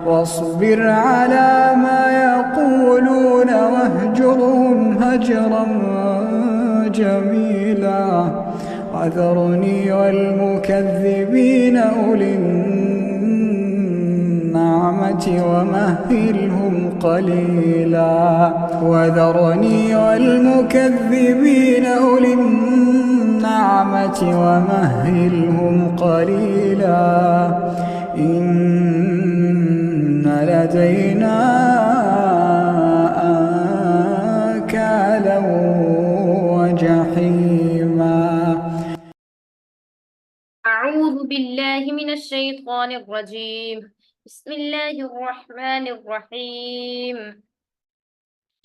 واصبر على ما يقولون واهجرهم هجرا جميلا وذرني والمكذبين أولي النعمة ومهلهم قليلا وذرني والمكذبين أولي النعمة ومهلهم قليلا إن لدينا أنكالا وجحيما. أعوذ بالله من الشيطان الرجيم بسم الله الرحمن الرحیم.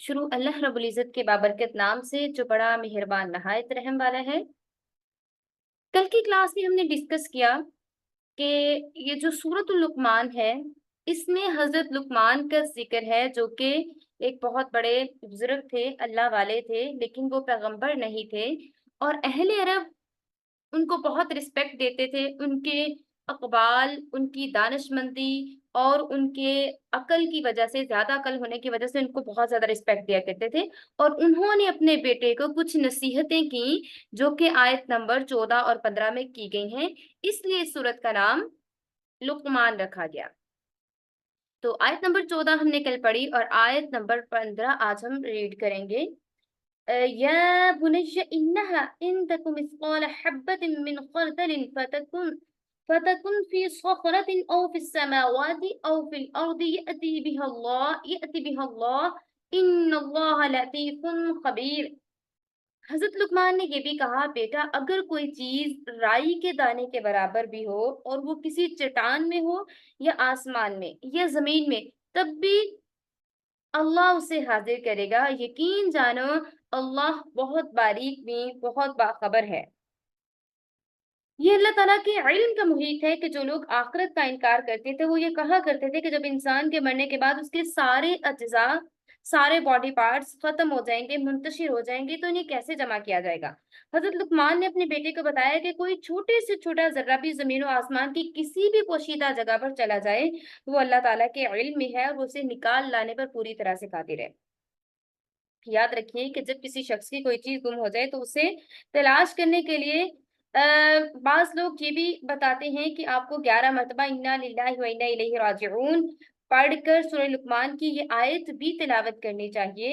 شروع اللہ رب العزت کے بابرکت نام سے جو بڑا مہربان نہایت رحم والا ہے. کل کی کلاس میں ہم نے ڈسکس کیا کہ یہ جو سورۃ اللقمان ہے اس میں حضرت لقمان کا ذکر ہے جو کہ ایک بہت بڑے بزرگ تھے، اللہ والے تھے، لیکن وہ پیغمبر نہیں تھے اور اہل عرب ان کو بہت رسپیکٹ دیتے تھے. ان کے اقوال، ان کی دانش مندی اور ان کے عقل کی وجہ سے، زیادہ عقل ہونے کی وجہ سے ان کو بہت زیادہ رسپیکٹ دیا کرتے تھے. اور انہوں نے اپنے بیٹے کو کچھ نصیحتیں کی جو کہ آیت نمبر 14 اور 15 میں کی گئی ہیں، اس لیے اس سورت کا نام لقمان رکھا گیا. تو آیت نمبر 14 ہم نے کل پڑھی اور آیت نمبر 15 آج ہم ریڈ کریں گے. يا بني إنها إن تك مثقال حبة من خردل فتكن في صخرة أو في السماوات أو في الأرض يأتي بها الله إن الله لطيف خبير. حضرت لقمان نے یہ بھی کہا، بیٹا اگر کوئی چیز رائی کے دانے کے برابر بھی ہو اور وہ کسی چٹان میں ہو یا آسمان میں یا زمین میں، تب بھی اللہ اسے حاضر کرے گا. یقین جانو اللہ بہت باریک بھی، بہت باخبر ہے. یہ اللہ تعالیٰ کے علم کا محیط ہے کہ جو لوگ آخرت کا انکار کرتے تھے وہ یہ کہا کرتے تھے کہ جب انسان کے مرنے کے بعد اس کے سارے اجزاء، سارے باڈی پارٹس ختم ہو جائیں گے، منتشر ہو جائیں گے، تو انہیں کیسے جمع کیا جائے گا. حضرت لقمان نے اپنے بیٹے کو بتایا کہ کوئی چھوٹے سے چھوٹا ذرہ بھی زمین و آسمان کی کسی بھی پوشیدہ جگہ پر چلا جائے وہ اللہ تعالیٰ کے علم میں ہے اور وہ اسے نکال لانے پر پوری طرح سے قادر ہے. یاد رکھیے کہ جب کسی شخص کی کوئی چیز گم ہو جائے تو اسے تلاش کرنے کے لیے بعض لوگ یہ بھی بتاتے ہیں کہ آپ کو 11 مرتبہ انا للہ و انا الیہ راجعون پڑھ کر سورہ لقمان کی یہ آیت بھی تلاوت کرنی چاہیے.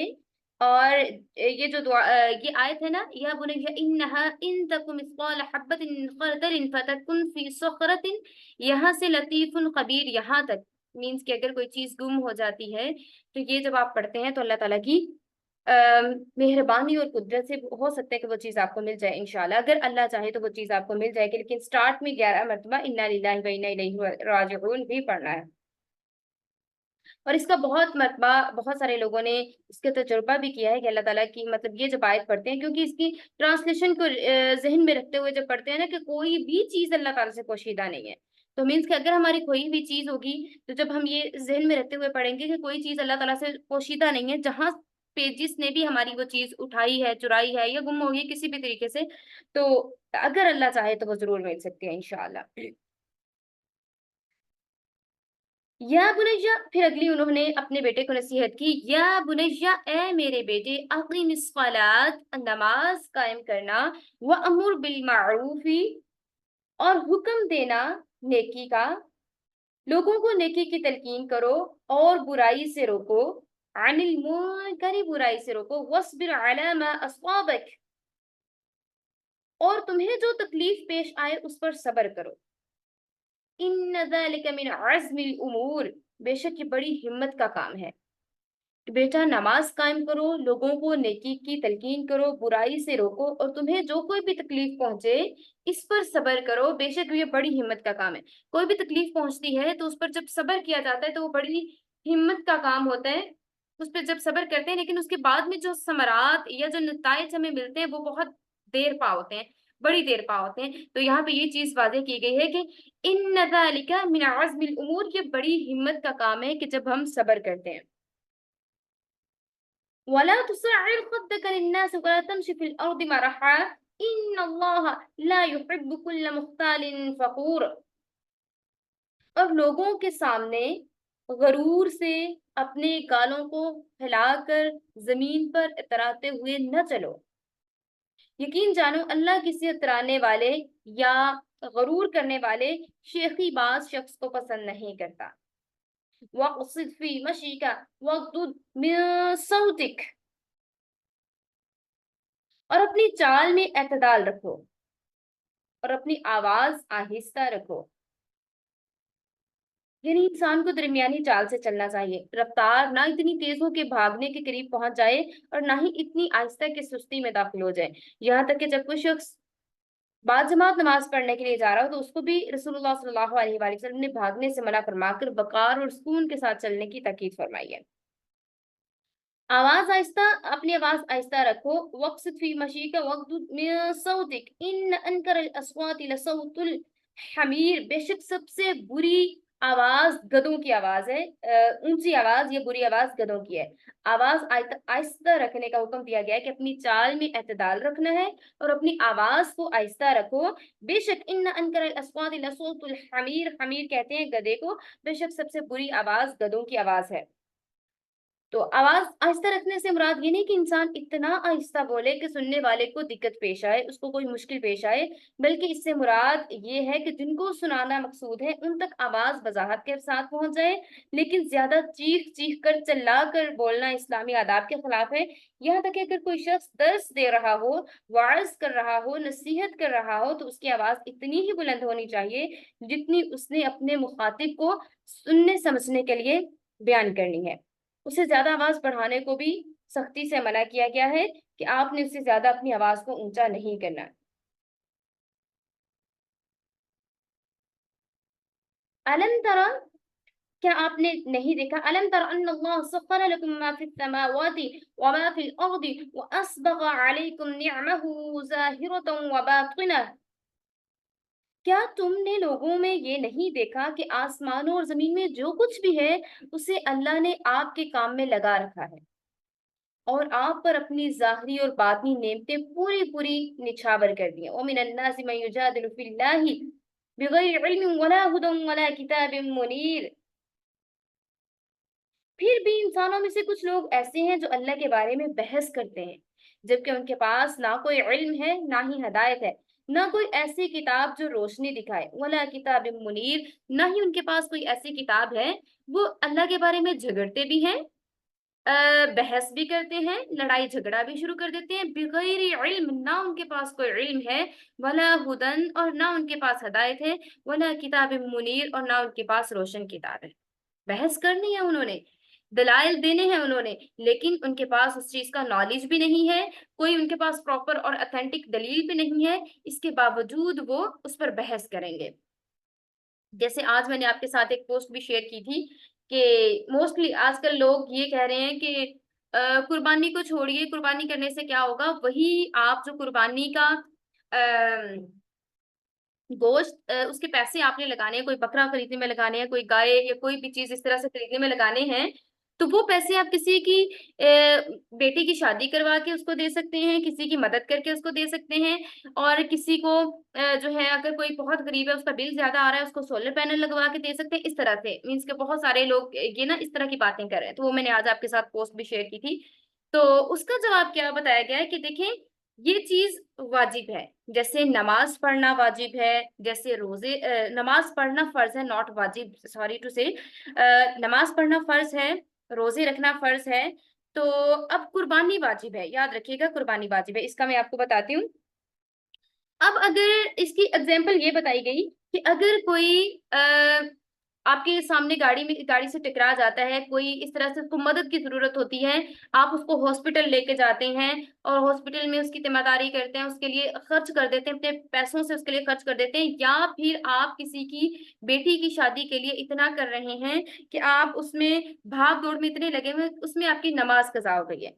اور یہ جو دعا، یہ آیت ہے نا، یا بنی انہا ان تک مثقال حبۃ من خردل فتکن فی صخرۃ، یہاں سے لطیف خبیر یہاں تک مینس کہ اگر کوئی چیز گم ہو جاتی ہے تو یہ جب آپ پڑھتے ہیں تو اللہ تعالیٰ کی مہربانی اور قدرت سے ہو سکتا ہے کہ وہ چیز آپ کو مل جائے انشاءاللہ. اگر اللہ چاہے تو وہ چیز آپ کو مل جائے گی، لیکن سٹارٹ میں 11 مرتبہ انا للہ و انا الیہ راجعون بھی پڑھنا ہے. اور اس کا بہت مرتبہ بہت سارے لوگوں نے اس کا تجربہ بھی کیا ہے کہ اللہ تعالیٰ کی مطلب یہ جب آیت پڑھتے ہیں، کیونکہ اس کی ٹرانسلیشن کو ذہن میں رکھتے ہوئے جب پڑھتے ہیں نا کہ کوئی بھی چیز اللہ تعالیٰ سے پوشیدہ نہیں ہے، تو مینس کہ اگر ہماری کوئی بھی چیز ہوگی تو جب ہم یہ ذہن میں رکھتے ہوئے پڑھیں گے کہ کوئی چیز اللہ تعالیٰ سے پوشیدہ نہیں ہے، جہاں پہ جس نے بھی ہماری وہ چیز اٹھائی ہے، چرائی ہے یا گم ہوگی کسی بھی طریقے سے، تو اگر اللہ چاہے تو وہ ضرور مل سکتی ہے انشاءاللہ. یا بنیہ، پھر اگلی انہوں نے اپنے بیٹے کو نصیحت کی، یا بنیہ اے میرے بیٹے، اقیم الصلاۃ نماز قائم کرنا، وامر بالمعروف اور حکم دینا نیکی کا، لوگوں کو نیکی کی تلقین کرو اور برائی سے روکو، عن المنکر برائی سے روکو، واصبر علی ما اصابک اور تمہیں جو تکلیف پیش آئے اس پر صبر کرو، ان ذلک من عزم الامور بے شک یہ بڑی ہمت کا کام ہے. بیٹا نماز قائم کرو، لوگوں کو نیکی کی تلقین کرو، برائی سے روکو اور تمہیں جو کوئی بھی تکلیف پہنچے اس پر صبر کرو، بے شک یہ بڑی ہمت کا کام ہے. کوئی بھی تکلیف پہنچتی ہے تو اس پر جب صبر کیا جاتا ہے تو وہ بڑی ہمت کا کام ہوتا ہے. اس پہ جب صبر کرتے ہیں لیکن اس کے بعد میں جو ثمرات یا جو نتائج ہمیں ملتے ہیں وہ بہت دیر پا ہوتے ہیں، بڑی دیر پا ہوتے ہیں. تو یہاں پہ یہ چیز واضح کی گئی ہے کہ ان ذالک من عزم الامور، یہ بڑی ہمت کا کام ہے کہ جب ہم صبر کرتے ہیں. ولا تصعر خدك للناس ولا تمشي في الارض مرحا ان الله لا يحب كل مختال فخور، اور لوگوں کے سامنے غرور سے اپنے گالوں کو پھیلا کر زمین پر اتراتے ہوئے نہ چلو۔ یقین جانو اللہ کسی اترانے والے یا غرور کرنے والے شیخی باز شخص کو پسند نہیں کرتا۔ وَاقْصِدْ فِي مَشْيِكَ وَاغْضُضْ مِن صَوْتِكَ، اور اپنی چال میں اعتدال رکھو اور اپنی آواز آہستہ رکھو۔ یعنی انسان کو درمیانی چال سے چلنا چاہیے، رفتار نہ اتنی تیز ہو کہ بھاگنے کے قریب پہنچ جائے اور نہ ہی اتنی آہستہ کہ سستی میں داخل ہو جائے، یہاں تک کہ جب کوئی شخص بعد جماعت نماز پڑھنے کے لیے جا رہا ہو تو اس کو بھی رسول اللہ صلی اللہ علیہ وآلہ وسلم نے بھاگنے سے منع فرما کر وقار اور سکون کے ساتھ چلنے کی تاکید فرمائی ہے۔ آواز آہستہ، اپنی آواز آہستہ رکھو۔ وَاقْصِدْ فِي مَشْيِكَ وَاغْضُضْ مِن صَوْتِكَ إِنَّ أَنكَرَ الْأَصْوَاتِ لَصَوْتُ الْحَمِيرِ، بے شک سب سے بری آواز گدھوں کی آواز ہے، اونچی آواز یا بری آواز گدھوں کی ہے۔ آواز آہستہ رکھنے کا حکم دیا گیا ہے کہ اپنی چال میں اعتدال رکھنا ہے اور اپنی آواز کو آہستہ رکھو۔ بے شک ان انکر الاصوات لصوت الحمیر، حمیر کہتے ہیں گدھے کو، بے شک سب سے بری آواز گدھوں کی آواز ہے۔ تو آواز آہستہ رکھنے سے مراد یہ نہیں کہ انسان اتنا آہستہ بولے کہ سننے والے کو دقت پیش آئے، اس کو کوئی مشکل پیش آئے، بلکہ اس سے مراد یہ ہے کہ جن کو سنانا مقصود ہے ان تک آواز وضاحت کے ساتھ پہنچ جائے، لیکن زیادہ چیخ چیخ کر چلا کر بولنا اسلامی آداب کے خلاف ہے۔ یہاں تک کہ اگر کوئی شخص درس دے رہا ہو، وعظ کر رہا ہو، نصیحت کر رہا ہو تو اس کی آواز اتنی ہی بلند ہونی چاہیے جتنی اس نے اپنے مخاطب کو سننے سمجھنے کے لیے بیان کرنی ہے۔ اسے زیادہ آواز بڑھانے کو بھی سختی سے منع کیا گیا ہے کہ آپ نے اس سے زیادہ اپنی آواز کو اونچا نہیں کرنا۔ الم ترى، کیا آپ نے نہیں دیکھا؟ الم تر ان اللہ سخر لكم ما في السماوات وما في الارض واسبغ عليكم نعمه ظاہرة وباطنة، کیا تم نے لوگوں میں یہ نہیں دیکھا کہ آسمانوں اور زمین میں جو کچھ بھی ہے اسے اللہ نے آپ کے کام میں لگا رکھا ہے اور آپ پر اپنی ظاہری اور باطنی نعمتیں پوری پوری نچھاور کر دی ہیں۔ وَمِنَ النَّاسِ مَن يُجَادِلُ فِي اللَّهِ بِغَيْرِ عِلْمٍ وَلَا هُدًى وَلَا كِتَابٍ مُنِيرٍ، پھر بھی انسانوں میں سے کچھ لوگ ایسے ہیں جو اللہ کے بارے میں بحث کرتے ہیں جبکہ ان کے پاس نہ کوئی علم ہے نہ ہی ہدایت ہے، نہ کوئی ایسی کتاب جو روشنی دکھائے، ولا کتاب منیر، نہ ہی ان کے پاس کوئی ایسی کتاب ہے۔ وہ اللہ کے بارے میں جھگڑتے بھی ہیں، بحث بھی کرتے ہیں، لڑائی جھگڑا بھی شروع کر دیتے ہیں، بغیر علم، نہ ان کے پاس کوئی علم ہے، ولا ہدن، اور نہ ان کے پاس ہدایت ہے، ولا کتاب منیر، اور نہ ان کے پاس روشن کتاب ہے۔ بحث کرنی ہے انہوں نے، دلائل دینے ہیں انہوں نے، لیکن ان کے پاس اس چیز کا نالج بھی نہیں ہے، کوئی ان کے پاس پراپر اور اتھینٹک دلیل بھی نہیں ہے، اس کے باوجود وہ اس پر بحث کریں گے۔ جیسے آج میں نے آپ کے ساتھ ایک پوسٹ بھی شیئر کی تھی کہ موسٹلی آج کل لوگ یہ کہہ رہے ہیں کہ قربانی کو چھوڑیے، قربانی کرنے سے کیا ہوگا، وہی آپ جو قربانی کا گوشت، اس کے پیسے آپ نے لگانے ہیں، کوئی بکرا خریدنے میں لگانے ہیں، کوئی گائے یا کوئی بھی چیز اس طرح سے خریدنے میں لگانے ہیں، تو وہ پیسے آپ کسی کی بیٹی کی شادی کروا کے اس کو دے سکتے ہیں، کسی کی مدد کر کے اس کو دے سکتے ہیں، اور کسی کو جو ہے اگر کوئی بہت غریب ہے اس کا بل زیادہ آ رہا ہے اس کو سولر پینل لگوا کے دے سکتے ہیں، اس طرح سے مینس کہ بہت سارے لوگ یہ نا اس طرح کی باتیں کر رہے ہیں۔ تو وہ میں نے آج آپ کے ساتھ پوسٹ بھی شیئر کی تھی، تو اس کا جواب کیا بتایا گیا ہے کہ دیکھیں یہ چیز واجب ہے، جیسے نماز پڑھنا واجب ہے، جیسے روزے نماز پڑھنا فرض ہے، ناٹ واجب، سوری ٹو سے، نماز پڑھنا فرض ہے، روزے رکھنا فرض ہے، تو اب قربانی واجب ہے، یاد رکھیے گا قربانی واجب ہے۔ اس کا میں آپ کو بتاتی ہوں۔ اب اگر اس کی اگزامپل یہ بتائی گئی کہ اگر کوئی آپ کے سامنے گاڑی سے ٹکرا جاتا ہے، کوئی اس طرح سے اس کو مدد کی ضرورت ہوتی ہے، آپ اس کو ہاسپٹل لے کے جاتے ہیں اور ہاسپٹل میں اس کی ذمہ داری کرتے ہیں، اس کے لیے خرچ کر دیتے ہیں، اپنے پیسوں سے اس کے لیے خرچ کر دیتے ہیں، یا پھر آپ کسی کی بیٹی کی شادی کے لیے اتنا کر رہے ہیں کہ آپ اس میں بھاگ دوڑ میں اتنے لگے ہوئے، اس میں آپ کی نماز قضا ہو گئی ہے۔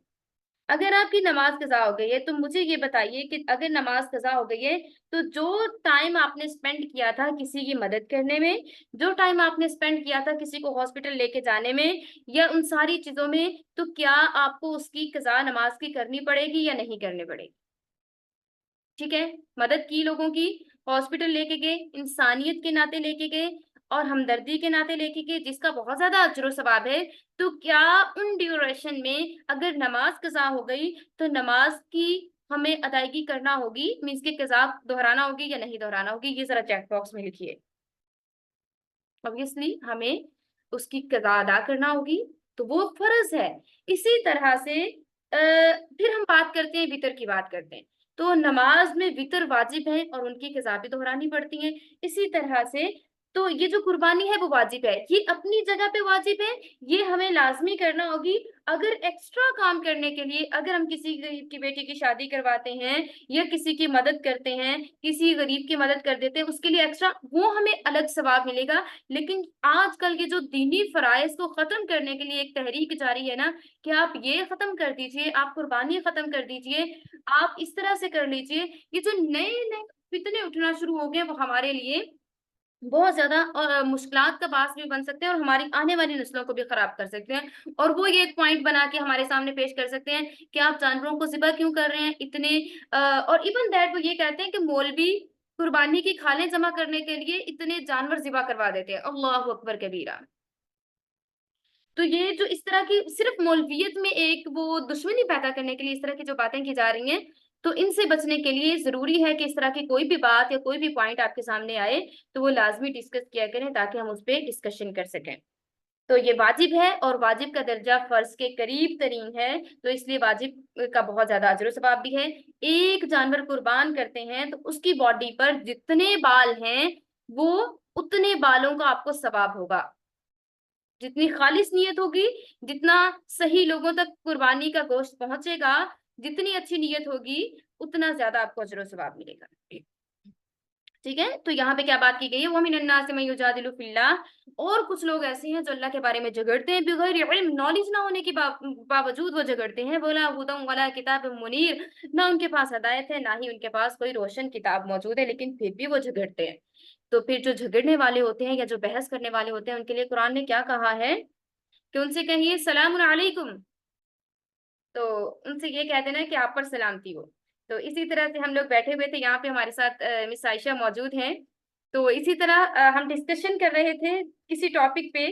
اگر آپ کی نماز قضا ہو گئی ہے تو مجھے یہ بتائیے کہ اگر نماز قضا ہو گئی ہے تو جو ٹائم آپ نے اسپینڈ کیا تھا کسی کی مدد کرنے میں، جو ٹائم آپ نے اسپینڈ کیا تھا کسی کو ہاسپٹل لے کے جانے میں یا ان ساری چیزوں میں، تو کیا آپ کو اس کی قضا نماز کی کرنی پڑے گی یا نہیں کرنی پڑے گی؟ ٹھیک ہے، مدد کی، لوگوں کی، ہاسپٹل لے کے گئے، انسانیت کے ناطے لے کے گئے، اور ہمدردی کے ناطے لکھی گئی جس کا بہت زیادہ اجر و ثواب ہے، تو کیا ان ڈیوریشن میں اگر نماز قضا ہو گئی تو نماز کی ہمیں ادائیگی کرنا ہوگی، مینس کے قضا دہرانا ہوگی یا نہیں دہرانا ہوگی؟ یہ ذرا چیک باکس میں لکھیے۔ obviously ہمیں اس کی قضا ادا کرنا ہوگی، تو وہ فرض ہے۔ اسی طرح سے پھر ہم بات کرتے ہیں وطر کی بات کرتے ہیں، تو نماز میں وطر واجب ہے اور ان کی قضا بھی دہرانی پڑتی ہیں۔ اسی طرح سے تو یہ جو قربانی ہے وہ واجب ہے، یہ اپنی جگہ پہ واجب ہے، یہ ہمیں لازمی کرنا ہوگی۔ اگر ایکسٹرا کام کرنے کے لیے، اگر ہم کسی کی بیٹی کی شادی کرواتے ہیں یا کسی کی مدد کرتے ہیں، کسی غریب کی مدد کر دیتے ہیں، اس کے لیے ایکسٹرا وہ ہمیں الگ ثواب ملے گا۔ لیکن آج کل کے جو دینی فرائض کو ختم کرنے کے لیے ایک تحریک جاری ہے نا کہ آپ یہ ختم کر دیجئے، آپ قربانی ختم کر دیجئے، آپ اس طرح سے کر لیجئے، یہ جو نئے نئے فتنے اٹھنا شروع ہو گئے وہ ہمارے لیے بہت زیادہ مشکلات کا باعث بھی بن سکتے ہیں اور ہماری آنے والی نسلوں کو بھی خراب کر سکتے ہیں۔ اور وہ یہ ایک پوائنٹ بنا کے ہمارے سامنے پیش کر سکتے ہیں کہ آپ جانوروں کو ذبح کیوں کر رہے ہیں اتنے، اور ایون دیٹ وہ یہ کہتے ہیں کہ مولوی قربانی کی کھالیں جمع کرنے کے لیے اتنے جانور ذبح کروا دیتے ہیں، اللہ اکبر کبیرہ۔ تو یہ جو اس طرح کی صرف مولویت میں ایک وہ دشمنی پیدا کرنے کے لیے اس طرح کی جو باتیں کی جا رہی ہیں، تو ان سے بچنے کے لیے ضروری ہے کہ اس طرح کی کوئی بھی بات یا کوئی بھی پوائنٹ آپ کے سامنے آئے تو وہ لازمی ڈسکس کیا کریں تاکہ ہم اس پہ ڈسکشن کر سکیں۔ تو یہ واجب ہے اور واجب کا درجہ فرض کے قریب ترین ہے، تو اس لیے واجب کا بہت زیادہ اجر و ثواب بھی ہے۔ ایک جانور قربان کرتے ہیں تو اس کی باڈی پر جتنے بال ہیں وہ اتنے بالوں کا آپ کو ثواب ہوگا۔ جتنی خالص نیت ہوگی، جتنا صحیح لوگوں تک قربانی کا گوشت پہنچے گا، جتنی اچھی نیت ہوگی اتنا زیادہ آپ کو اجر و ثواب ملے گا۔ ٹھیک ہے، تو یہاں پہ کیا بات کی گئی ہے؟ وَمِنَ النَّاسِ مَن يُجَادِلُ فِي اللَّهِ، اور کچھ لوگ ایسے ہیں جو اللہ کے بارے میں جھگڑتے ہیں بغیر علم، نالج نہ ہونے کے باوجود وہ جھگڑتے ہیں۔ وَلَا هُدًى وَلَا كِتَابٌ مُنِيرٌ، نہ ان کے پاس ہدایت ہے نہ ہی ان کے پاس کوئی روشن کتاب موجود ہے، لیکن پھر بھی وہ جھگڑتے ہیں۔ تو پھر جو جھگڑنے والے ہوتے ہیں یا جو بحث کرنے والے ہوتے ہیں ان کے لیے قرآن نے کیا کہا ہے کہ ان سے کہیے سلام علیکم، تو ان سے یہ کہہ دینا کہ آپ پر سلامتی ہو۔ تو اسی طرح سے ہم لوگ بیٹھے ہوئے تھے، یہاں پہ ہمارے ساتھ مس عائشہ موجود ہیں، تو اسی طرح ہم ڈسکشن کر رہے تھے کسی ٹاپک پہ،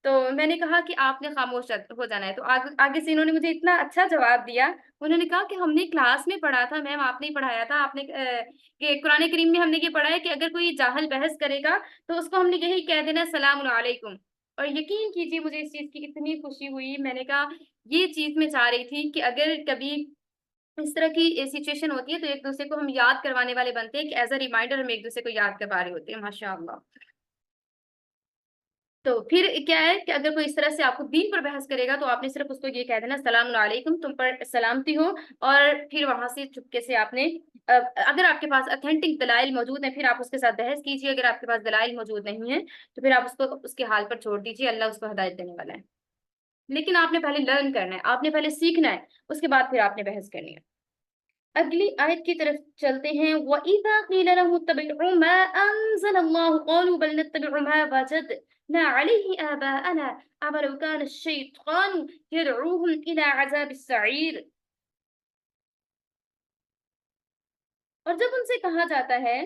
تو میں نے کہا کہ آپ نے خاموش ہو جانا ہے، تو آگے سے انہوں نے مجھے اتنا اچھا جواب دیا، انہوں نے کہا کہ ہم نے کلاس میں پڑھا تھا میم، آپ نے پڑھایا تھا، آپ نے کہ قرآن کریم میں ہم نے یہ پڑھا ہے کہ اگر کوئی جاہل بحث کرے گا تو اس کو ہم نے یہی کہہ دینا السلام علیکم۔ اور یقین کیجیے مجھے اس چیز کی اتنی خوشی ہوئی، میں نے کہا یہ چیز میں چاہ رہی تھی کہ اگر کبھی اس طرح کی سچویشن ہوتی ہے تو ایک دوسرے کو ہم یاد کروانے والے بنتے ہیں کہ ایز اے ریمائنڈر ہم ایک دوسرے کو یاد کروا رہے ہوتے ہیں، ماشاء اللہ۔ تو پھر کیا ہے کہ اگر کوئی اس طرح سے آپ کو دین پر بحث کرے گا تو آپ نے صرف اس کو یہ کہہ دینا السلام علیکم، تم پر سلامتی ہو، اور پھر وہاں سے چپکے سے آپ نے اگر آپ کے پاس اتھینٹک دلائل موجود ہیں پھر آپ اس کے ساتھ بحث کیجیے، اگر آپ کے پاس دلائل موجود نہیں ہیں تو پھر آپ اس کو اس کے حال پر چھوڑ دیجیے، اللہ اس کو ہدایت دینے والا ہے۔ لیکن آپ نے پہلے لرن کرنا ہے، آپ نے پہلے سیکھنا ہے، اس کے بعد پھر آپ نے بحث کرنی ہے۔ اگلی آیت کی طرف چلتے ہیں۔ وَإِذَا قِيلَ لَهُمُ اتَّبِعُوا مَا أَنزَلَ اللَّهُ قَالُوا بَلْ نَتَّبِعُ مَا وَجَدْنَا عَلَيْهِ آبَاءَنَا أَوَلَوْ كَانَ الشَّيْطَانُ يَدْعُوهُمْ إِلَى عَذَابِ السَّعِيرِ۔ اور جب ان سے کہا جاتا ہے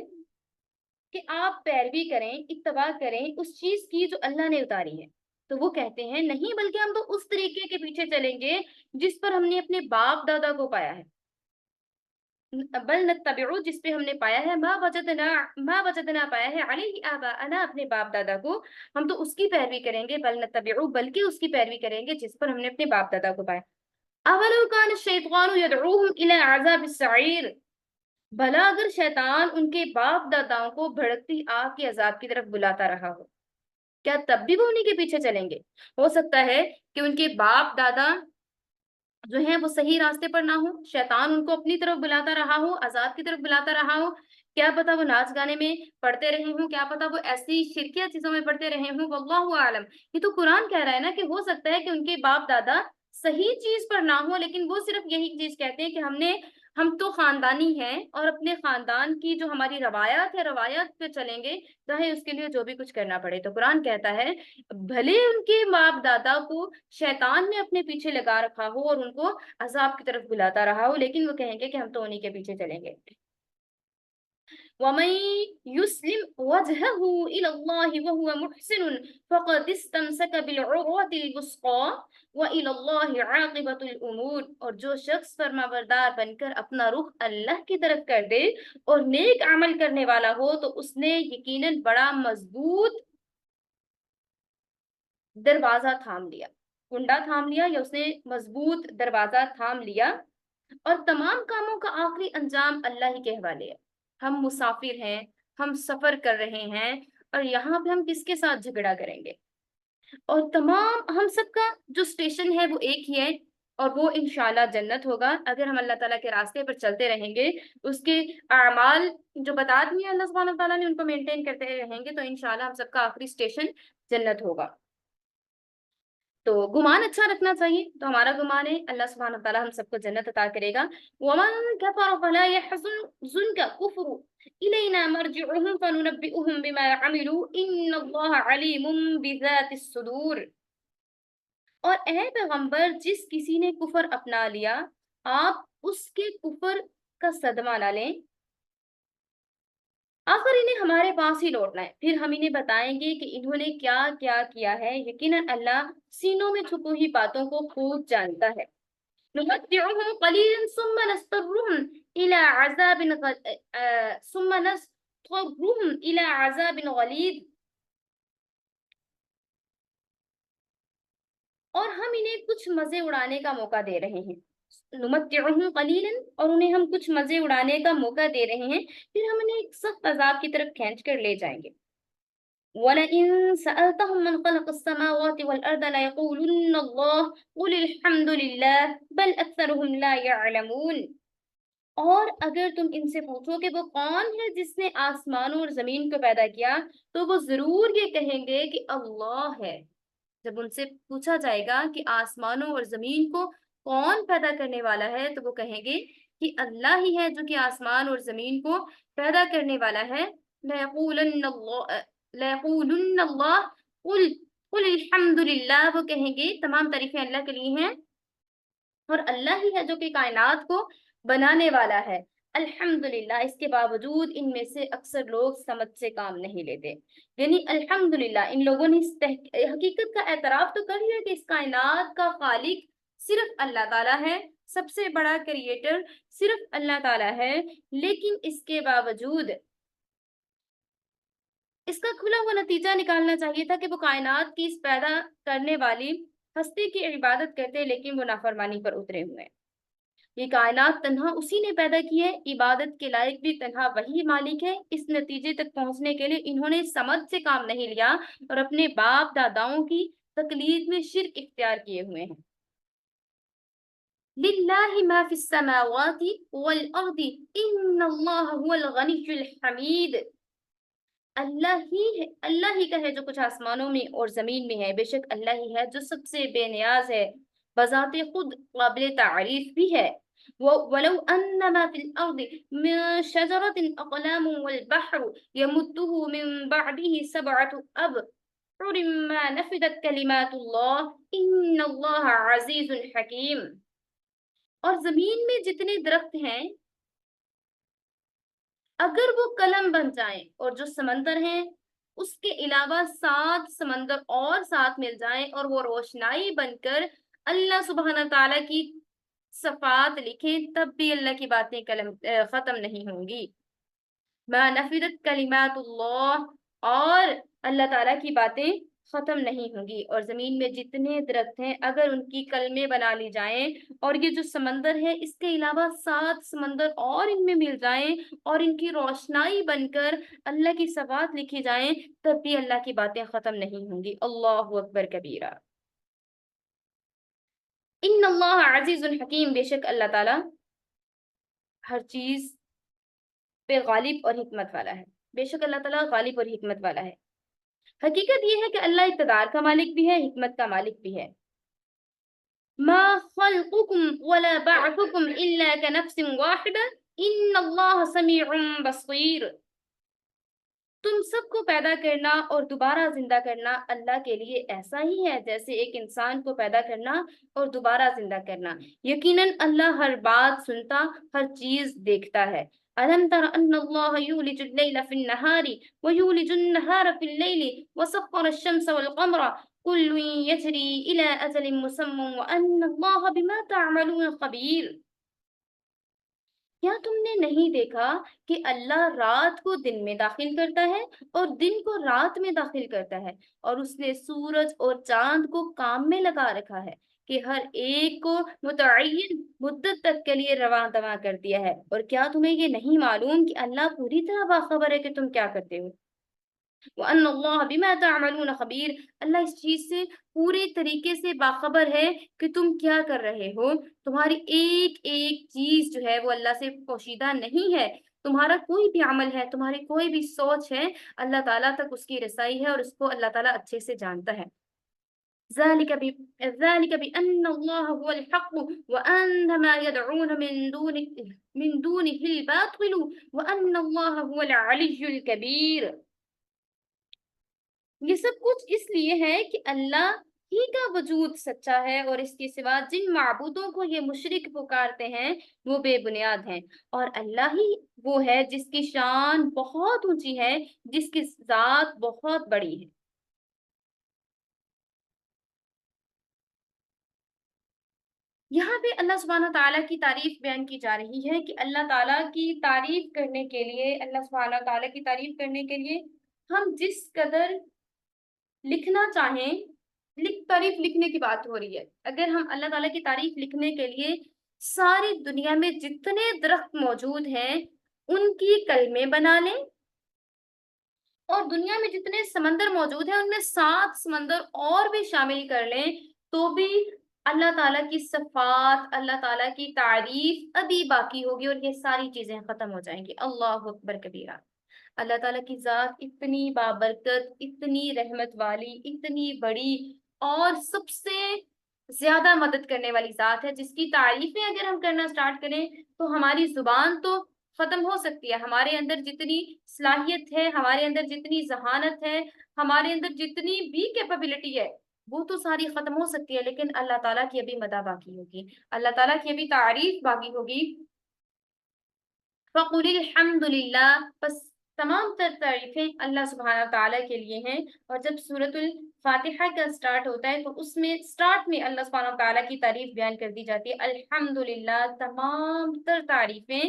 کہ آپ پیروی کریں، اتباع کریں اس چیز کی جو اللہ نے اتاری ہے، تو وہ کہتے ہیں نہیں، بلکہ ہم تو اس طریقے کے پیچھے چلیں گے جس پر ہم نے اپنے باپ دادا کو پایا ہے، بل نتبعو جس پہ ہم نے پایا ہے، ما وجدنا پایا ہے، علیہ آباءنا اپنے باپ دادا کو، ہم تو اس کی پیروی کریں گے، بل نتبعو بلکہ اس کی پیروی کریں گے جس پر ہم نے اپنے باپ دادا کو پایا۔ اولو کان الشیطان یدعوہم الی عذاب السعیر، بھلا اگر شیطان ان کے باپ داداؤں کو بھڑکتی آگ کے عذاب کی طرف بلاتا رہا ہو، کیا تب بھی وہ انہی کے پیچھے چلیں گے؟ ہو سکتا ہے کہ ان کے باپ دادا جو ہیں وہ صحیح راستے پر نہ ہو، شیطان ان کو اپنی طرف بلاتا رہا ہو، عذاب کی طرف بلاتا رہا ہو، کیا پتا وہ ناچ گانے میں پڑھتے رہے ہوں، کیا پتا وہ ایسی شرکیہ چیزوں میں پڑھتے رہے ہوں، واللہ اعلم۔ یہ تو قرآن کہہ رہا ہے نا کہ ہو سکتا ہے کہ ان کے باپ دادا صحیح چیز پر نہ ہو، لیکن وہ صرف یہی چیز کہتے ہیں کہ ہم تو خاندانی ہیں اور اپنے خاندان کی جو ہماری روایات ہے روایات پہ چلیں گے، چاہے اس کے لیے جو بھی کچھ کرنا پڑے۔ تو قرآن کہتا ہے بھلے ان کے باپ دادا کو شیطان نے اپنے پیچھے لگا رکھا ہو اور ان کو عذاب کی طرف بلاتا رہا ہو، لیکن وہ کہیں گے کہ ہم تو انہی کے پیچھے چلیں گے۔ وَمَن يُسْلِمْ وَجْهَهُ إِلَى اللَّهِ وَهُوَ مُحْسِنٌ فَقَدِ اسْتَمْسَكَ بِالْعُرْوَةِ الْوُثْقَىٰ وَإِلَى اللَّهِ عَاقِبَةُ الْأُمُورِ۔ اور جو شخص فرمانبردار بن کر اپنا رخ اللہ کی طرف کر دے اور نیک عمل کرنے والا ہو تو اس نے یقیناً بڑا مضبوط دروازہ تھام لیا، کنڈا تھام لیا، یا اس نے مضبوط دروازہ تھام لیا، اور تمام کاموں کا آخری انجام اللہ ہی کے حوالے ہے۔ ہم مسافر ہیں، ہم سفر کر رہے ہیں، اور یہاں پہ ہم کس کے ساتھ جھگڑا کریں گے؟ اور تمام ہم سب کا جو اسٹیشن ہے وہ ایک ہی ہے، اور وہ انشاءاللہ جنت ہوگا اگر ہم اللہ تعالیٰ کے راستے پر چلتے رہیں گے، اس کے اعمال جو بتا دیے اللہ سبحانہ تعالیٰ نے ان کو مینٹین کرتے رہیں گے، تو انشاءاللہ ہم سب کا آخری اسٹیشن جنت ہوگا۔ تو گمان اچھا رکھنا چاہیے، تو ہمارا گمان ہے اللہ سبحانہ تعالیٰ ہم سب کو جنت عطا کرے گا۔ وَمَن كَفَرَ فَلَا يَحْزُنكَ كُفْرُهُ إِلَيْنَا مَرْجِعُهُمْ فَنُنَبِّئُهُم بِمَا يَعْمَلُونَ إِنَّ اللَّهَ عَلِيمٌ بِذَاتِ الصُّدُورِ۔ اور اے پیغمبر، جس کسی نے کفر اپنا لیا، آپ اس کے کفر کا صدمہ نہ لیں، آخر انہیں ہمارے پاس ہی لوٹنا ہے، پھر ہم انہیں بتائیں گے کہ انہوں نے کیا کیا کیا ہے، یقیناً اللہ سینوں میں چھپی ہوئی باتوں کو خوب جانتا ہے۔ نُمَتِّعُهُمْ قَلِيلًا ثُمَّ نَضْطَرُّهُمْ إِلَى عَذَابٍ غَلِيظٍ۔ اور ہم انہیں کچھ مزے اڑانے کا موقع دے رہے ہیں، نُمَتِّعُهُمْ قَلِيلًا، اور انہیں ہم کچھ مزے اڑانے کا موقع دے رہے ہیں، پھر ہم انہیں ایک سخت عذاب کی طرف کھینچ کر لے جائیں گے۔ وَلَئِن سَأَلْتَهُم مَّنْ خَلَقَ السَّمَاوَاتِ وَالْأَرْضَ لَيَقُولُنَّ اللَّهُ قُلِ الْحَمْدُ لِلَّهِ بَلْ أَكْثَرُهُمْ لَا يَعْلَمُونَ۔ اور اگر تم ان سے پوچھو کہ وہ کون ہے جس نے آسمانوں اور زمین کو پیدا کیا، تو وہ ضرور یہ کہیں گے کہ اللہ ہے۔ جب ان سے پوچھا جائے گا کہ آسمانوں اور زمین کو کون پیدا کرنے والا ہے، تو وہ کہیں گے کہ اللہ ہی ہے جو کہ آسمان اور زمین کو پیدا کرنے والا ہے۔ لَيَقُولُنَّ اللَّهُ قُلِ الْحَمْدُ لِلَّهِ، وہ کہیں گے تمام تعریفیں اللہ کے لیے ہیں، اور اللہ ہی ہے جو کہ کائنات کو بنانے والا ہے۔ الحمدللہ، اس کے باوجود ان میں سے اکثر لوگ سمجھ سے کام نہیں لیتے، یعنی الحمدللہ ان لوگوں نے اس حقیقت کا اعتراف تو کر لیا کہ اس کائنات کا خالق صرف اللہ تعالیٰ ہے، سب سے بڑا کریٹر صرف اللہ تعالیٰ ہے، لیکن اس کے باوجود اس کا کھلا ہوا نتیجہ نکالنا چاہیے تھا کہ وہ کائنات کی اس پیدا کرنے والی ہستی کی عبادت کرتے، لیکن وہ نافرمانی پر اترے ہوئے ہیں۔ یہ کائنات تنہا اسی نے پیدا کی ہے، عبادت کے لائق بھی تنہا وہی مالک ہے۔ اس نتیجے تک پہنچنے کے لیے انہوں نے سمجھ سے کام نہیں لیا اور اپنے باپ داداؤں کی تقلید میں شرک اختیار کیے ہوئے ہیں۔ لِلَّهِ مَا فِي السَّمَاوَاتِ وَالْأَرْضِ إِنَّ اللَّهَ هُوَ الْغَنِيُّ الْحَمِيدُ۔ اللہ ہی کا ہے جو کچھ آسمانوں میں اور زمین میں ہے، بے شک اللہ ہی ہے جو سب سے بے نیاز ہے، بذات خود قابل تعریف بھی ہے۔ وَلَوْ أَنَّ مَا فِي الْأَرْضِ مِن شَجَرَةٍ أَقْلَامٌ وَالْبَحْرُ يَمُدُّهُ مِن بَعْدِهِ سَبْعَةُ أَبْحُرٍ مَا نَفِدَتْ كَلِمَاتُ اللَّهِ إِنَّ اللَّهَ عَزِيزٌ حَكِيمٌ۔ اور زمین میں جتنے درخت ہیں، اگر وہ قلم بن جائیں، اور جو سمندر ہیں اس کے علاوہ 7 سمندر اور ساتھ مل جائیں اور وہ روشنائی بن کر اللہ سبحانہ تعالیٰ کی صفات لکھیں، تب بھی اللہ کی باتیں ختم نہیں ہوں گی۔ ما نفدت کلمات اللہ، اور اللہ تعالیٰ کی باتیں ختم نہیں ہوں گی۔ اور زمین میں جتنے درخت ہیں اگر ان کی کلمیں بنا لی جائیں، اور یہ جو سمندر ہے اس کے علاوہ 7 سمندر اور ان میں مل جائیں اور ان کی روشنائی بن کر اللہ کی صفات لکھی جائیں، تب بھی اللہ کی باتیں ختم نہیں ہوں گی۔ اللہ اکبر کبیرہ۔ ان اللہ عزیز الحکیم، بے شک اللہ تعالیٰ ہر چیز پہ غالب اور حکمت والا ہے، بے شک اللہ تعالیٰ غالب اور حکمت والا ہے۔ حقیقت یہ ہے کہ اللہ اقتدار کا مالک بھی ہے، حکمت کا مالک بھی ہے۔ ما خلقكم ولا بعثكم الا كنفس واحدة ان اللہ سمیع بصیر۔ تم سب کو پیدا کرنا اور دوبارہ زندہ کرنا اللہ کے لیے ایسا ہی ہے جیسے ایک انسان کو پیدا کرنا اور دوبارہ زندہ کرنا۔ یقیناً اللہ ہر بات سنتا، ہر چیز دیکھتا ہے۔ ألم تر أن الله يولج الليل في النهار ويولج النهار في الليل وسخر الشمس والقمر كل يجري إلى أجل مسمى وأن الله بما تعملون خبير. کیا تم نے نہیں دیکھا کہ اللہ رات کو دن میں داخل کرتا ہے اور دن کو رات میں داخل کرتا ہے، اور اس نے سورج اور چاند کو کام میں لگا رکھا ہے کہ ہر ایک کو متعین مدت تک کے لیے رواں دواں کر دیا ہے، اور کیا تمہیں یہ نہیں معلوم کہ اللہ پوری طرح باخبر ہے کہ تم کیا کرتے ہو؟ وَأَنَّ اللَّهَ بِمَا تَعْمَلُونَ خَبِيرٌ، اللہ اس چیز سے پورے طریقے سے باخبر ہے کہ تم کیا کر رہے ہو۔ تمہاری ایک ایک چیز جو ہے وہ اللہ سے پوشیدہ نہیں ہے، تمہارا کوئی بھی عمل ہے، تمہاری کوئی بھی سوچ ہے، اللہ تعالیٰ تک اس کی رسائی ہے اور اس کو اللہ تعالیٰ اچھے سے جانتا ہے۔ ذلك بأن الله هو الحق وأن ما يدعون من دونه الباطل وأن الله هو العلي الكبير۔ یہ سب کچھ اس لیے ہے کہ اللہ ہی کا وجود سچا ہے اور اس کے سوا جن معبودوں کو یہ مشرک پکارتے ہیں وہ بے بنیاد ہیں، اور اللہ ہی وہ ہے جس کی شان بہت اونچی ہے، جس کی ذات بہت بڑی ہے۔ یہاں پہ اللہ سبحانہ تعالیٰ کی تعریف بیان کی جا رہی ہے کہ اللہ تعالیٰ کی تعریف کرنے کے لیے، اللہ سبحانہ تعالیٰ کی تعریف کرنے کے لیے ہم جس قدر لکھنا چاہیں، تعریف لکھنے کی بات ہو رہی ہے، اگر ہم اللہ تعالیٰ کی تعریف لکھنے کے لیے ساری دنیا میں جتنے درخت موجود ہیں ان کی کلمے بنا لیں، اور دنیا میں جتنے سمندر موجود ہیں ان میں 7 سمندر اور بھی شامل کر لیں تو بھی اللہ تعالیٰ کی صفات، اللہ تعالیٰ کی تعریف ابھی باقی ہوگی اور یہ ساری چیزیں ختم ہو جائیں گی۔ اللہ اکبر کبیرہ۔ اللہ تعالیٰ کی ذات اتنی بابرکت، اتنی رحمت والی، اتنی بڑی اور سب سے زیادہ مدد کرنے والی ذات ہے، جس کی تعریفیں اگر ہم کرنا سٹارٹ کریں تو ہماری زبان تو ختم ہو سکتی ہے، ہمارے اندر جتنی صلاحیت ہے، ہمارے اندر جتنی ذہانت ہے، ہمارے اندر جتنی بھی کیپیبلٹی ہے وہ تو ساری ختم ہو سکتی ہے، لیکن اللہ تعالیٰ کی ابھی مدح باقی ہوگی، اللہ تعالیٰ کی ابھی تعریف باقی ہوگی۔ فَقُلِ الْحَمْدُ لِلَّهِ، بس تمام تر تعریفیں اللہ سبحانہ تعالیٰ کے لیے ہیں، اور جب سورۃ الفاتحہ کا سٹارٹ ہوتا ہے تو اس میں سٹارٹ میں اللہ سبحانہ تعالیٰ کی تعریف بیان کر دی جاتی ہے۔ الحمدللہ، تمام تر تعریفیں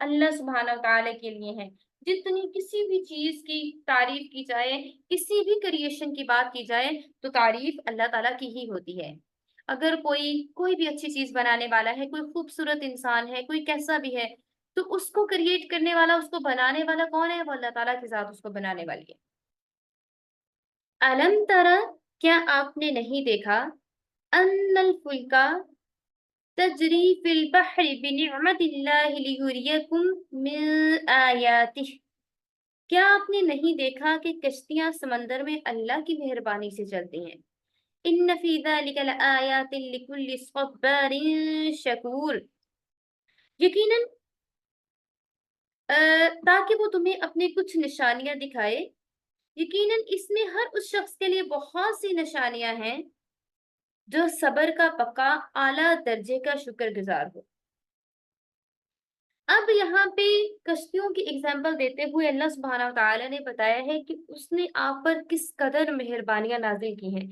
اللہ سبحانہ تعالیٰ کے لیے ہیں۔ جتنی کسی بھی چیز کی تعریف کی جائے، کسی بھی کریشن کی بات کی جائے تو تعریف اللہ تعالیٰ کی ہی ہوتی ہے۔ اگر کوئی بھی اچھی چیز بنانے والا ہے، کوئی خوبصورت انسان ہے، کوئی کیسا بھی ہے، تو اس کو کریٹ کرنے والا، اس کو بنانے والا کون ہے؟ وہ اللہ تعالیٰ کی ذات اس کو بنانے والی ہے۔ الم ترى، کیا آپ نے نہیں دیکھا؟ ان الفلک تجری فی البحر بنعمت اللہ لیریکم من آیاتہ، کیا آپ نے نہیں دیکھا کہ کشتیاں سمندر میں اللہ کی مہربانی سے چلتی ہیں؟ ان فی ذلک لآیات لکل صبار شکور، یقیناً تاکہ وہ تمہیں اپنی کچھ نشانیاں دکھائے، یقیناً اس میں ہر اس شخص کے لیے بہت سی نشانیاں ہیں جو صبر کا پکا اعلیٰ درجے کا شکر گزار ہو۔ اب یہاں پہ کشتیوں کی اگزامپل دیتے ہوئے اللہ سبحانہ وتعالی نے بتایا ہے کہ اس نے آپ پر کس قدر مہربانیاں نازل کی ہیں،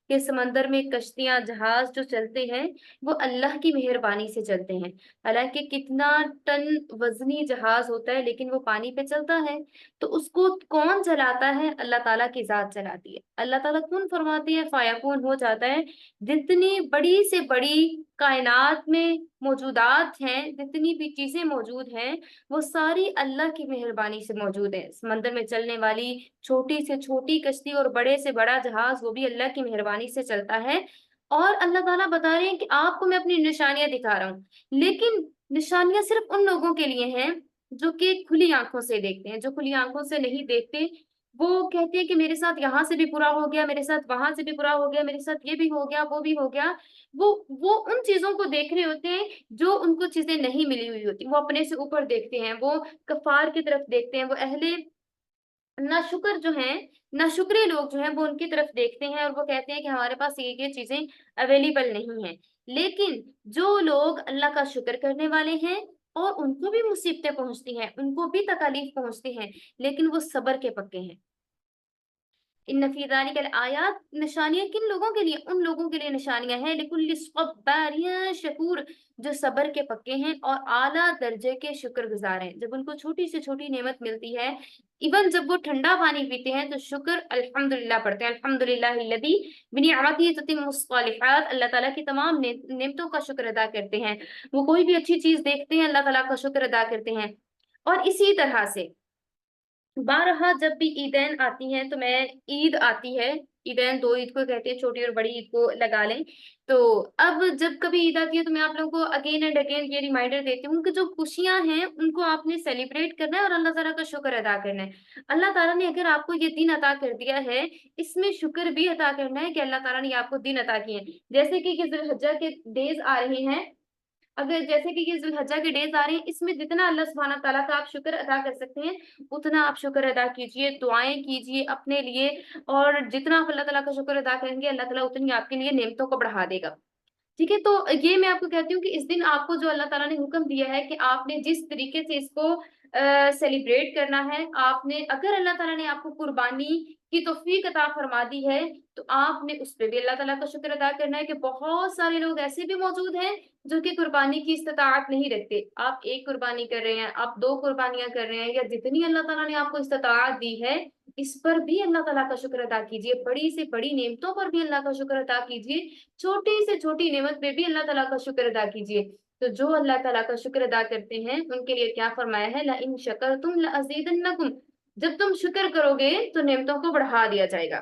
کہ سمندر میں کشتیاں، جہاز جو چلتے ہیں وہ اللہ کی مہربانی سے چلتے ہیں۔ حالانکہ کتنا ٹن وزنی جہاز ہوتا ہے لیکن وہ پانی پہ چلتا ہے، تو اس کو کون چلاتا ہے؟ اللہ تعالیٰ کی ذات چلاتی ہے۔ اللہ تعالیٰ کون فرماتی ہے؟ فیکون ہو جاتا ہے۔ جتنی بڑی سے بڑی کائنات میں موجودات ہیں، جتنی بھی چیزیں موجود ہیں وہ ساری اللہ کی مہربانی سے موجود ہیں۔ سمندر میں چلنے والی چھوٹی سے چھوٹی کشتی اور بڑے سے بڑا جہاز وہ بھی اللہ کی مہربانی سے چلتا ہے۔ اور اللہ تعالیٰ بتا رہے ہیں کہ آپ کو میں اپنی نشانیاں دکھا رہا ہوں، لیکن نشانیاں صرف ان لوگوں کے لیے ہیں جو کہ کھلی آنکھوں سے دیکھتے ہیں۔ جو کھلی آنکھوں سے نہیں دیکھتے وہ کہتے ہیں کہ میرے ساتھ یہاں سے بھی برا ہو گیا، میرے ساتھ وہاں سے بھی برا ہو گیا، میرے ساتھ یہ بھی ہو گیا، وہ بھی ہو گیا۔ وہ ان چیزوں کو دیکھ رہے ہوتے ہیں جو ان کو چیزیں نہیں ملی ہوئی ہوتی، وہ اپنے سے اوپر دیکھتے ہیں، وہ کفار کی طرف دیکھتے ہیں، وہ اہل ناشکر جو ہیں، ناشکرے لوگ جو ہیں وہ ان کی طرف دیکھتے ہیں اور وہ کہتے ہیں کہ ہمارے پاس یہ چیزیں اویلیبل نہیں ہیں۔ لیکن جو لوگ اللہ کا شکر کرنے والے ہیں اور ان کو بھی مصیبتیں پہنچتی ہیں، ان کو بھی تکالیف پہنچتی ہیں، لیکن وہ صبر کے پکے ہیں۔ ان فی ذالک الآیات، نشانیاں کن لوگوں کے لیے؟ ان لوگوں کے لیے نشانیاں ہیں لکل صبار شکور، جو صبر کے پکے ہیں اور اعلیٰ درجے کے شکر گزار ہیں۔ جب ان کو چھوٹی سے چھوٹی نعمت ملتی ہے، ایون جب وہ ٹھنڈا پانی پیتے ہیں تو شکر الحمدللہ پڑھتے ہیں، الحمدللہ الذی بنعمتہ تتم الصالحات، اللہ تعالیٰ کی تمام نعمتوں کا شکر ادا کرتے ہیں۔ وہ کوئی بھی اچھی چیز دیکھتے ہیں، اللہ تعالیٰ کا شکر ادا کرتے ہیں۔ اور اسی طرح سے بارہا جب بھی عیدین آتی ہیں تو میں عید آتی ہے، عیدین دو عید کو کہتے ہیں، چھوٹی اور بڑی عید کو لگا لیں، تو اب جب کبھی عید آتی ہے تو میں آپ لوگوں کو اگین اینڈ اگین یہ ریمائنڈر دیتی ہوں کہ جو خوشیاں ہیں ان کو آپ نے سیلیبریٹ کرنا ہے اور اللہ تعالیٰ کا شکر ادا کرنا ہے۔ اللہ تعالیٰ نے اگر آپ کو یہ دن عطا کر دیا ہے، اس میں شکر بھی ادا کرنا ہے کہ اللہ تعالیٰ نے آپ کو دن عطا کیے ہیں۔ جیسے کہ ذی الحجہ کے ڈیز آ رہے ہیں، اگر جیسے کہ یہ ذی الحجہ کے ڈیز آ رہے ہیں، اس میں جتنا اللہ سبحانہ تعالیٰ کا آپ شکر ادا کر سکتے ہیں اتنا آپ شکر ادا کیجئے، دعائیں کیجئے اپنے لیے، اور جتنا آپ اللہ تعالیٰ کا شکر ادا کریں گے اللہ تعالیٰ اتنی آپ کے لیے نعمتوں کو بڑھا دے گا۔ ٹھیک ہے، تو یہ میں آپ کو کہتی ہوں کہ اس دن آپ کو جو اللہ تعالیٰ نے حکم دیا ہے کہ آپ نے جس طریقے سے اس کو سیلیبریٹ کرنا ہے، آپ نے اگر اللہ تعالیٰ نے آپ کو قربانی کی توفیق عطا فرما دی ہے تو آپ نے اس پہ بھی اللہ تعالیٰ کا شکر ادا کرنا ہے کہ بہت سارے لوگ ایسے بھی موجود ہیں جو کہ قربانی کی استطاعت نہیں رکھتے۔ آپ ایک قربانی کر رہے ہیں، آپ دو قربانیاں کر رہے ہیں، یا جتنی اللہ تعالیٰ نے آپ کو استطاعت دی ہے اس پر بھی اللہ تعالیٰ کا شکر ادا کیجئے، بڑی سے بڑی نعمتوں پر بھی اللہ کا شکر ادا کیجئے، چھوٹی سے چھوٹی نعمت پہ بھی اللہ تعالیٰ کا شکر ادا کیجئے۔ تو جو اللہ تعالیٰ کا شکر ادا کرتے ہیں ان کے لیے کیا فرمایا ہے، لَإِن شَكَرْتُمْ لَأَزِيدَنَّكُمْ، جب تم شکر کرو گے تو نعمتوں کو بڑھا دیا جائے گا۔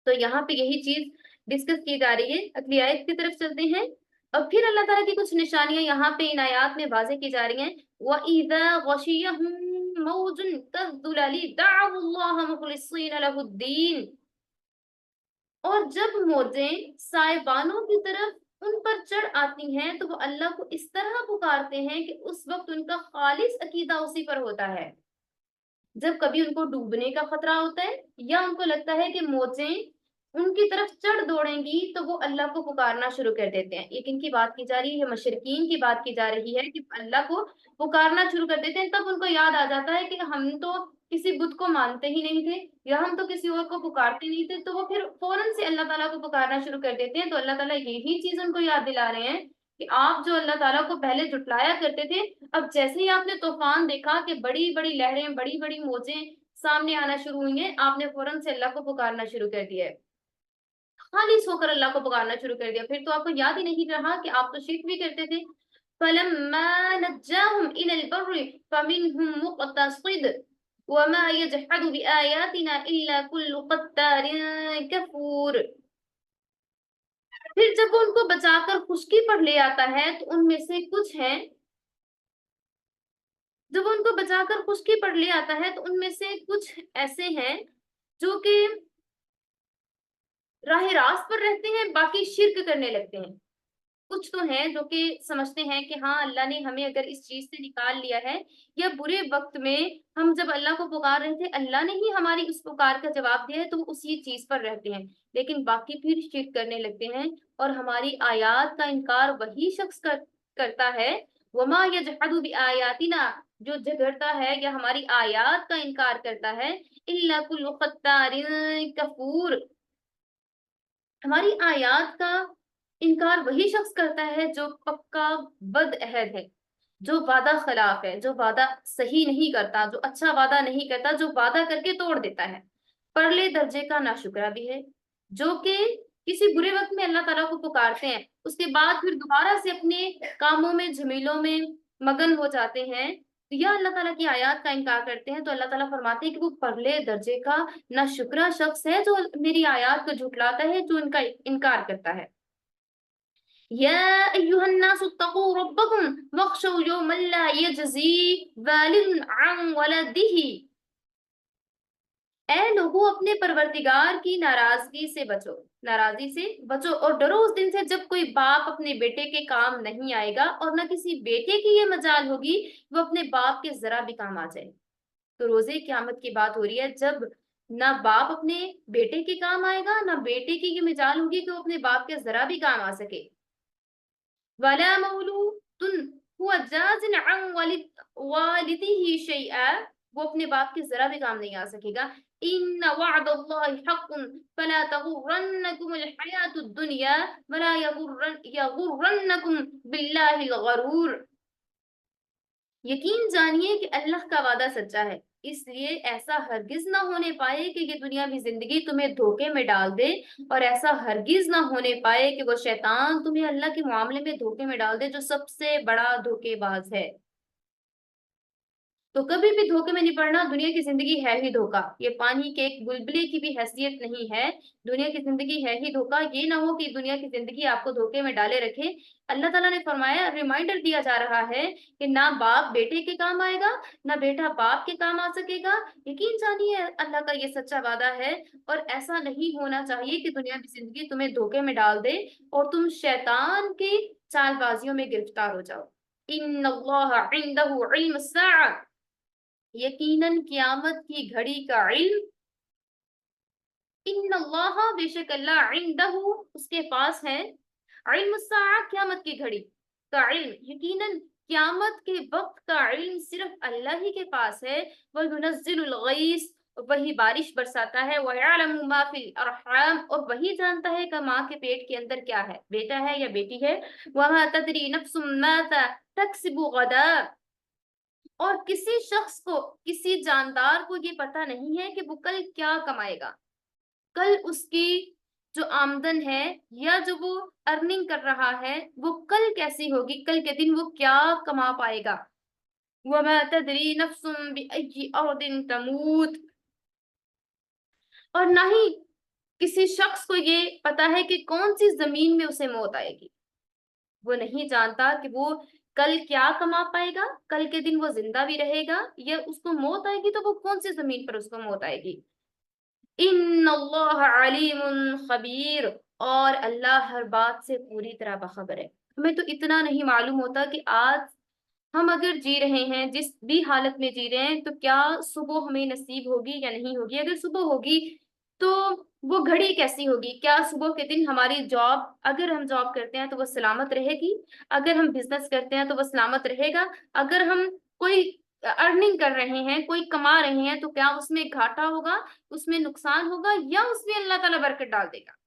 تو یہاں پہ یہی چیز ڈسکس کی جا رہی ہے۔ اگلی آیت کی طرف چلتے ہیں، اور پھر اللہ تعالیٰ کی کچھ نشانیاں یہاں پہ ان آیات میں واضح کی جا رہی ہیں۔ وَإِذَا غَشِيَهُم مَوْجٌ كَالظُّلَلِ دَعَوُا اللَّهَ مُخْلِصِينَ لَهُ الدِّينَ، اور جب موجیں سائبانوں کی طرف ان پر چڑھ آتی ہیں تو وہ اللہ کو اس طرح پکارتے ہیں کہ اس وقت ان کا خالص عقیدہ اسی پر ہوتا ہے۔ جب کبھی ان کو ڈوبنے کا خطرہ ہوتا ہے یا ان کو لگتا ہے کہ موجیں ان کی طرف چڑھ دوڑیں گی تو وہ اللہ کو پکارنا شروع کر دیتے ہیں۔ یہ کن کی بات کی جا رہی ہے؟ مشرکین کی بات کی جا رہی ہے کہ اللہ کو پکارنا شروع کر دیتے ہیں۔ تب ان کو یاد آ جاتا ہے کہ ہم تو کسی بت کو مانتے ہی نہیں تھے، یا ہم تو کسی اور کو پکارتے نہیں تھے، تو وہ پھر فوراً سے اللہ تعالیٰ کو پکارنا شروع کر دیتے ہیں۔ تو اللہ تعالیٰ یہی چیز ان کو یاد دلا رہے ہیں کہ آپ جو اللہ تعالیٰ کو پہلے جھٹلایا کرتے تھے، اب جیسے ہی آپ نے طوفان دیکھا کہ بڑی بڑی لہریں، بڑی بڑی موجیں سامنے آنا شروع ہوئی ہیں، آپ نے فوراً سے اللہ کو پکارنا شروع کر دیا ہے، خالص ہو کر اللہ کو پکارنا شروع کر دیا۔ پھر تو آپ کو یاد ہی نہیں رہا کہ آپ تو شرک بھی کرتے تھے۔ فَلَمَّا نَجَّاهُمْ إِلَى الْبَرِّ فَمِنْهُمْ مُقْتَصِدٌ وَمَا يَجْحَدُ بِآيَاتِنَا إِلَّا كُلُّ قَتَّارٍ كَفُورٍ، پھر جب وہ ان کو بچا کر خشکی پر لے آتا ہے تو ان میں سے کچھ ہیں، جب وہ ان کو بچا کر خشکی پر لے آتا ہے تو ان میں سے کچھ ایسے ہیں جو کہ راہ راست پر رہتے ہیں، باقی شرک کرنے لگتے ہیں۔ کچھ تو ہیں جو کہ سمجھتے ہیں کہ ہاں اللہ نے ہمیں اگر اس چیز سے نکال لیا ہے، یا برے وقت میں ہم جب اللہ کو پکار رہے تھے اللہ نے ہی ہماری اس پکار کا جواب دیا ہے، تو وہ اسی چیز پر رہتے ہیں، لیکن باقی پھر شرک کرنے لگتے ہیں اور ہماری آیات کا انکار وہی شخص کرتا ہے۔ وما یجحد بآیاتنا، جو جھگڑتا ہے یا ہماری آیات کا انکار کرتا ہے، الا کل ختار کفور، ہماری آیات کا انکار وہی شخص کرتا ہے جو پکا بد عہد ہے، جو وعدہ خلاف ہے، جو وعدہ صحیح نہیں کرتا، جو اچھا وعدہ نہیں کرتا، جو وعدہ کر کے توڑ دیتا ہے، پرلے درجے کا ناشکرا بھی ہے، جو کہ کسی برے وقت میں اللہ تعالیٰ کو پکارتے ہیں، اس کے بعد پھر دوبارہ سے اپنے کاموں میں جھمیلوں میں مگن ہو جاتے ہیں یا اللہ تعالیٰ کی آیات کا انکار کرتے ہیں، تو اللہ تعالیٰ فرماتے ہیں کہ وہ پرلے درجے کا ناشکرا شخص ہے جو میری آیات کو جھٹلاتا ہے، جو ان کا انکار کرتا ہے۔ یا ایھا الناس اتقوا ربکم واخشوا یوما لا یجزی والد عن ولدہ، اے لوگو اپنے پروردگار کی ناراضی سے بچو اور ڈرو اس دن سے جب کوئی باپ اپنے بیٹے کے کام نہیں آئے گا، اور نہ کسی بیٹے کی یہ مجال ہوگی وہ اپنے باپ کے ذرا بھی کام آ جائے۔ تو روزے قیامت کی بات ہو رہی ہے، جب نہ باپ اپنے بیٹے کے کام آئے گا، نہ بیٹے کی یہ مجال ہوگی کہ وہ اپنے باپ کے ذرا بھی کام آ سکے۔ وَلَا مَوْلُودٌ هو جاز عن والده شيئا، وہ اپنے باپ کے ذرا بھی کام نہیں آ سکے گا. ان وعد اللہ حق فلا تغرنکم الحیات الدنیا ولا یغرنکم باللہ الغرور. یقین جانیے کہ اللہ کا وعدہ سچا ہے، اس لیے ایسا ہرگز نہ ہونے پائے کہ یہ دنیاوی زندگی تمہیں دھوکے میں ڈال دے، اور ایسا ہرگز نہ ہونے پائے کہ وہ شیطان تمہیں اللہ کے معاملے میں دھوکے میں ڈال دے، جو سب سے بڑا دھوکے باز ہے. تو کبھی بھی دھوکے میں نہیں پڑنا. دنیا کی زندگی ہے ہی دھوکا، یہ پانی کے ایک بلبلے کی بھی حیثیت نہیں ہے. دنیا کی زندگی ہے ہی دھوکا. یہ نہ ہو کہ دنیا کی زندگی آپ کو دھوکے میں ڈالے رکھے. اللہ تعالیٰ نے فرمایا، ریمائنڈر دیا جا رہا ہے کہ نہ باپ بیٹے کے کام آئے گا، نہ بیٹا باپ کے کام آ سکے گا. یقین جانیے اللہ کا یہ سچا وعدہ ہے، اور ایسا نہیں ہونا چاہیے کہ دنیا کی زندگی تمہیں دھوکے میں ڈال دے اور تم شیطان کی چال بازیوں میں گرفتار ہو جاؤ. ان اللہ عنده علم الساعہ، یقیناً قیامت کی گھڑی کا علم. ان اللہ، بے شک اللہ، عنده، اس کے پاس ہے، علم الساعہ، قیامت کی گھڑی کا علم. یقیناً قیامت کے وقت کا علم صرف اللہ ہی کے پاس ہے. وَيُنَزِّلُ الْغَيْثَ، وہی بارش برساتا ہے. وَيَعْلَمُ مَا فِي الْأَرْحَامِ، اور وہی جانتا ہے کہ ماں کے پیٹ کے اندر کیا ہے، بیٹا ہے یا بیٹی ہے. وَمَا تَدْرِي نَفْسٌ مَاذَا تَكْسِبُ غَدًا، اور کسی شخص کو، کسی جاندار کو یہ پتا نہیں ہے کہ وہ کل کیا کمائے گا. کل اس کی جو آمدن ہے یا جو وہ ارننگ کر رہا ہے وہ کل کیسی ہوگی، کل کے دن وہ کیا کما پائے گا. وَمَا تَدْرِي نَفْسٌ بِأَيِّ أَرْضٍ تَمُوتُ، اور نہ ہی کسی شخص کو یہ پتا ہے کہ کون سی زمین میں اسے موت آئے گی. وہ نہیں جانتا کہ وہ کل کیا کما پائے گا، کل کے دن وہ زندہ بھی رہے گا یا اس کو موت آئے گی تو وہ کون سی زمین پر اس کو موت آئے گی. ان اللہ علیم خبیر، اور اللہ ہر بات سے پوری طرح باخبر ہے. ہمیں تو اتنا نہیں معلوم ہوتا کہ آج ہم اگر جی رہے ہیں، جس بھی حالت میں جی رہے ہیں، تو کیا صبح ہمیں نصیب ہوگی یا نہیں ہوگی. اگر صبح ہوگی تو وہ گھڑی کیسی ہوگی. کیا صبح کے دن ہماری جاب، اگر ہم جاب کرتے ہیں تو وہ سلامت رہے گی، اگر ہم بزنس کرتے ہیں تو وہ سلامت رہے گا، اگر ہم کوئی ارننگ کر رہے ہیں، کوئی کما رہے ہیں، تو کیا اس میں گھاٹا ہوگا، اس میں نقصان ہوگا، یا اس میں اللہ تعالیٰ برکت ڈال دے گا.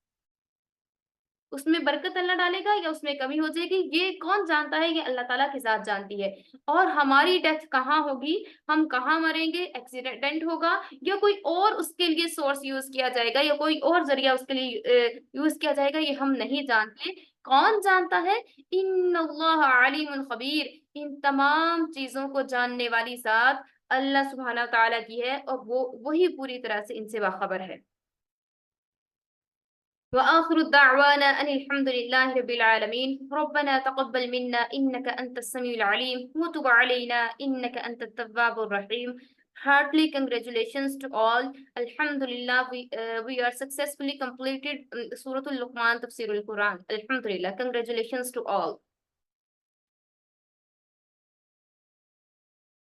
اس میں برکت اللہ ڈالے گا یا اس میں کمی ہو جائے گی، یہ کون جانتا ہے؟ یہ اللہ تعالیٰ کی ذات جانتی ہے. اور ہماری ڈیتھ کہاں ہوگی، ہم کہاں مریں گے، ایکسیڈنٹ ہوگا یا کوئی اور اس کے لیے سورس یوز کیا جائے گا یا کوئی اور ذریعہ اس کے لیے یوز کیا جائے گا، یہ ہم نہیں جانتے. کون جانتا ہے؟ ان اللہ علیم خبیر، ان تمام چیزوں کو جاننے والی ذات اللہ سبحانہ تعالیٰ کی ہے، اور وہ وہی پوری طرح سے ان سے باخبر ہے. وآخر الدعوانا أن الحمد لله رب العالمين. ربنا تقبل منا إنك أنت السميع العليم وتب علينا إنك أنت التواب الرحيم. Heartily congratulations to all. Alhamdulillah, we are successfully completed Surah Al-Luqman Tafsir Al-Quran. Alhamdulillah, congratulations to all.